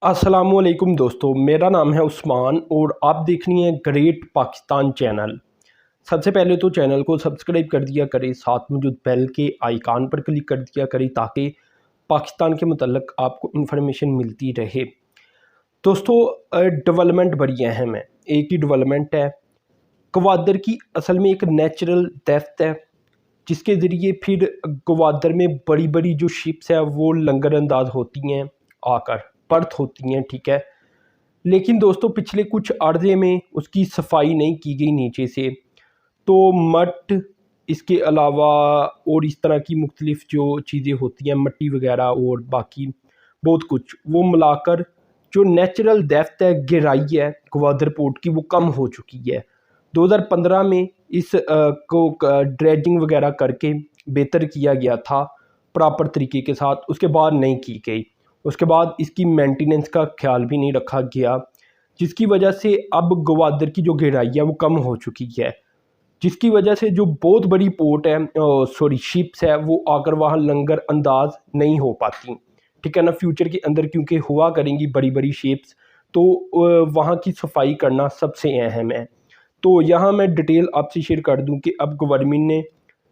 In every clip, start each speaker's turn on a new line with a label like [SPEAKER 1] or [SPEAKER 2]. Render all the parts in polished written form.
[SPEAKER 1] अस्सलामुअलैकुम दोस्तों, मेरा नाम है उस्मान और आप देख रही हैं ग्रेट पाकिस्तान चैनल। सबसे पहले तो चैनल को सब्सक्राइब कर दिया करें, साथ मौजूद बेल के आइकान पर क्लिक कर दिया करें ताकि पाकिस्तान के मुतल्लिक़ आपको इन्फॉर्मेशन मिलती रहे। दोस्तों, डेवलपमेंट बड़ी अहम है। एक ही डेवलपमेंट है, गवादर की असल में एक नेचुरल डेप्थ है जिसके ज़रिए फिर गवादर में बड़ी बड़ी जो शिप्स है वो लंगर अंदाज होती हैं, आकर बर्थ होती हैं, ठीक है। लेकिन दोस्तों पिछले कुछ अर्ज़े में उसकी सफाई नहीं की गई नीचे से, तो मट इसके अलावा और इस तरह की मुख्तलिफ जो चीज़ें होती हैं, मिट्टी वगैरह और बाकी बहुत कुछ, वो मिलाकर जो नेचुरल डेप्थ है, गहराई है गवादर पोर्ट की, वो कम हो चुकी है। 2015 में इस को ड्रेजिंग वगैरह करके बेहतर किया गया था प्रॉपर तरीके के साथ, उसके बाद नहीं की गई। उसके बाद इसकी मेंटेनेंस का ख्याल भी नहीं रखा गया, जिसकी वजह से अब गवादर की जो गहराई है वो कम हो चुकी है, जिसकी वजह से जो बहुत बड़ी पोर्ट है शिप्स है वो आकर वहाँ लंगर अंदाज नहीं हो पाती, ठीक है ना। फ्यूचर के अंदर क्योंकि हुआ करेंगी बड़ी बड़ी शिप्स, तो वहाँ की सफाई करना सबसे अहम है। तो यहाँ मैं डिटेल आपसे शेयर कर दूँ कि अब गवर्नमेंट ने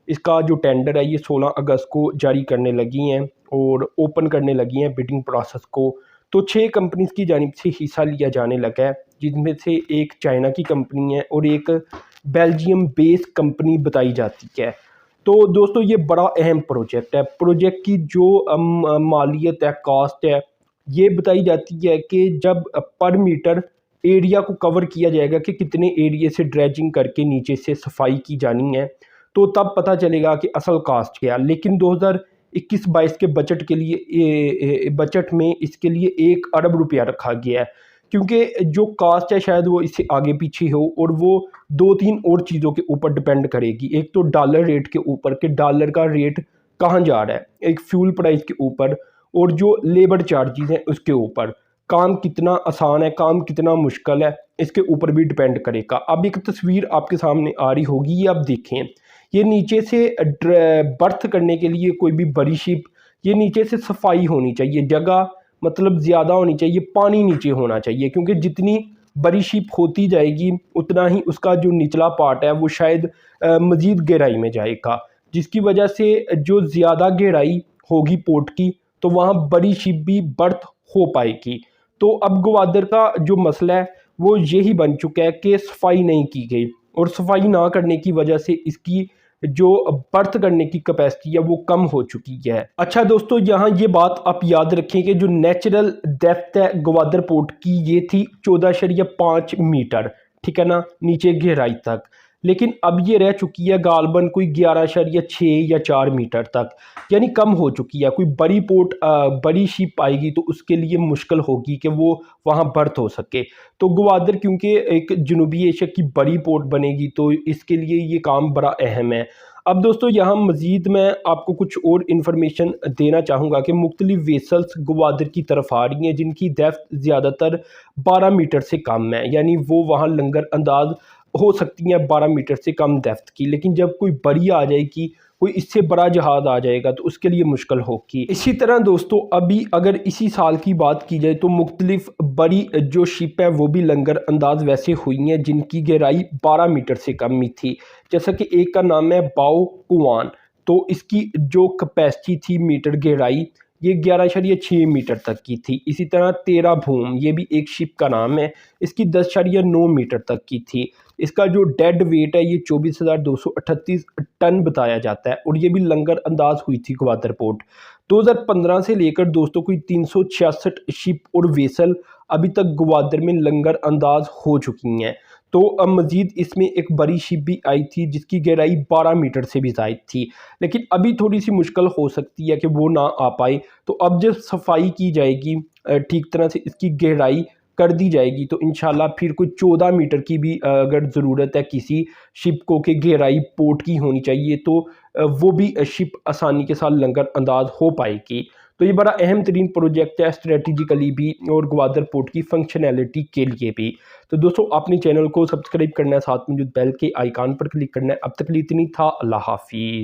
[SPEAKER 1] इसका जो टेंडर है ये 16 अगस्त को जारी करने लगी हैं और ओपन करने लगी हैं बिडिंग प्रोसेस को। तो 6 कंपनीज की जानिब से हिस्सा लिया जाने लगा है, जिनमें से एक चाइना की कंपनी है और एक बेल्जियम बेस्ड कंपनी बताई जाती है। तो दोस्तों ये बड़ा अहम प्रोजेक्ट है। प्रोजेक्ट की जो मालियत है, कास्ट है, ये बताई जाती है कि जब पर मीटर एरिया को कवर किया जाएगा कि कितने एरिया से ड्रेजिंग करके नीचे से सफाई की जानी है, तो तब पता चलेगा कि असल कास्ट क्या है। लेकिन 2021-22 के बजट के लिए बजट में इसके लिए 1 अरब रुपया रखा गया है, क्योंकि जो कास्ट है शायद वो इससे आगे पीछे हो और वो 2-3 और चीज़ों के ऊपर डिपेंड करेगी। एक तो डॉलर रेट के ऊपर कि डॉलर का रेट कहाँ जा रहा है, एक फ्यूल प्राइस के ऊपर, और जो लेबर चार्जेस हैं उसके ऊपर। काम कितना आसान है, काम कितना मुश्किल है, इसके ऊपर भी डिपेंड करेगा। अब एक तस्वीर आपके सामने आ रही होगी, ये आप देखें। ये नीचे से बर्थ करने के लिए कोई भी बड़ी शिप, ये नीचे से सफाई होनी चाहिए, जगह मतलब ज़्यादा होनी चाहिए, पानी नीचे होना चाहिए, क्योंकि जितनी बड़ी शिप होती जाएगी उतना ही उसका जो निचला पार्ट है वो शायद मज़ीद गहराई में जाएगा, जिसकी वजह से जो ज़्यादा गहराई होगी पोर्ट की तो वहाँ बड़ी शिप भी बर्थ हो पाएगी। तो अब गवादर का जो मसला है वो यही बन चुका है कि सफाई नहीं की गई, और सफाई ना करने की वजह से इसकी जो बर्थ करने की कैपेसिटी है वो कम हो चुकी है। अच्छा दोस्तों, यहाँ ये बात आप याद रखें कि जो नेचुरल डेप्थ है गवादर पोर्ट की ये थी 14.5 मीटर, ठीक है ना, नीचे गहराई तक। लेकिन अब ये रह चुकी है गालबन कोई 11.6 या 4 मीटर तक, यानी कम हो चुकी है। कोई बड़ी पोर्ट बड़ी शिप आएगी तो उसके लिए मुश्किल होगी कि वो वहाँ बर्थ हो सके। तो गवादर क्योंकि एक जनूबी एशिया की बड़ी पोर्ट बनेगी तो इसके लिए ये काम बड़ा अहम है। अब दोस्तों यहाँ मज़ीद मैं आपको कुछ और इन्फॉर्मेशन देना चाहूँगा कि मुख्तलिफ वेसल्स गवादर की तरफ आ रही हैं जिनकी डेप्थ ज़्यादातर 12 मीटर से कम है, यानी वो वहाँ लंगर अंदाज हो सकती हैं 12 मीटर से कम डेप्थ की। लेकिन जब कोई बड़ी आ जाएगी, कोई इससे बड़ा जहाज़ आ जाएगा तो उसके लिए मुश्किल होगी। इसी तरह दोस्तों अभी अगर इसी साल की बात की जाए तो मुख्तलिफ बड़ी जो शिप है वो भी लंगर अंदाज वैसे हुई हैं जिनकी गहराई 12 मीटर से कम ही थी। जैसा कि एक का नाम है बाओ कुआन, तो इसकी जो कैपेसिटी थी मीटर गहराई ये 11.6 मीटर तक की थी। इसी तरह 13 भूम, ये भी एक शिप का नाम है, इसकी 10.9 मीटर तक की थी। इसका जो डेड वेट है ये 24,238 टन बताया जाता है, और ये भी लंगर अंदाज हुई थी गवादर पोर्ट। 2015 से लेकर दोस्तों कोई 366 शिप और वेसल अभी तक गवादर में लंगर अंदाज हो चुकी हैं। तो अब मज़ीद इसमें एक बड़ी शिप भी आई थी जिसकी गहराई 12 मीटर से भी ज़ायद थी, लेकिन अभी थोड़ी सी मुश्किल हो सकती है कि वो ना आ पाए। तो अब जब सफाई की जाएगी, ठीक तरह से इसकी गहराई कर दी जाएगी, तो इंशाल्लाह फिर कोई 14 मीटर की भी अगर ज़रूरत है किसी शिप को कि गहराई पोर्ट की होनी चाहिए, तो वो भी शिप आसानी के साथ लंगर अंदाज हो पाएगी। तो ये बड़ा अहम तरीन प्रोजेक्ट है स्ट्रेटिजिकली भी और गवादर पोर्ट की फंक्शनैलिटी के लिए भी। तो दोस्तों अपने चैनल को सब्सक्राइब करना है, साथ में जो बेल के आइकान पर क्लिक करना है। अब तक के लिए इतनी था, अल्लाह हाफिज़।